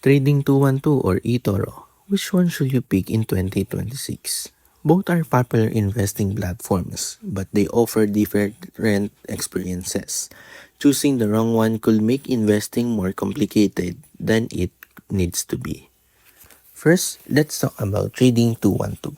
Trading 212 or eToro, which one should you pick in 2026? Both are popular investing platforms, but they offer different experiences. Choosing the wrong one could make investing more complicated than it needs to be. First, let's talk about Trading 212.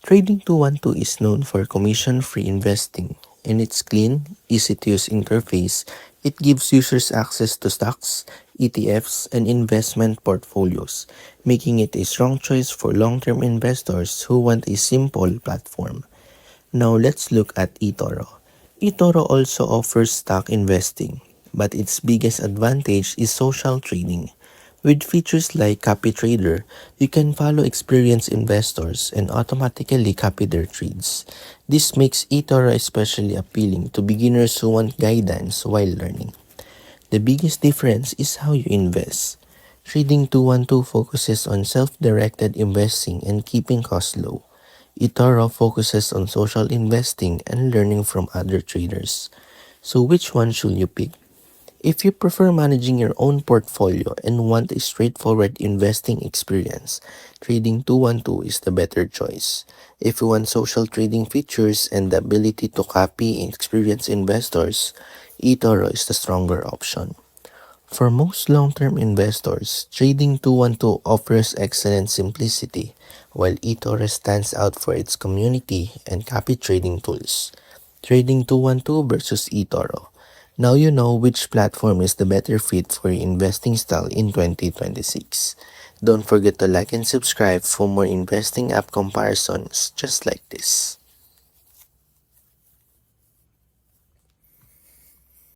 Trading 212 is known for commission-free investing. In its clean, easy-to-use interface, it gives users access to stocks, ETFs, and investment portfolios, making it a strong choice for long-term investors who want a simple platform. Now let's look at eToro. eToro also offers stock investing, but its biggest advantage is social trading. With features like Copy Trader, you can follow experienced investors and automatically copy their trades. This makes eToro especially appealing to beginners who want guidance while learning. The biggest difference is how you invest. Trading 212 focuses on self-directed investing and keeping costs low. eToro focuses on social investing and learning from other traders. So which one should you pick? If you prefer managing your own portfolio and want a straightforward investing experience, Trading 212 is the better choice. If you want social trading features and the ability to copy experienced investors, eToro is the stronger option. For most long-term investors, Trading 212 offers excellent simplicity, while eToro stands out for its community and copy trading tools. Trading 212 versus eToro. Now you know which platform is the better fit for your investing style in 2026. Don't forget to like and subscribe for more investing app comparisons just like this.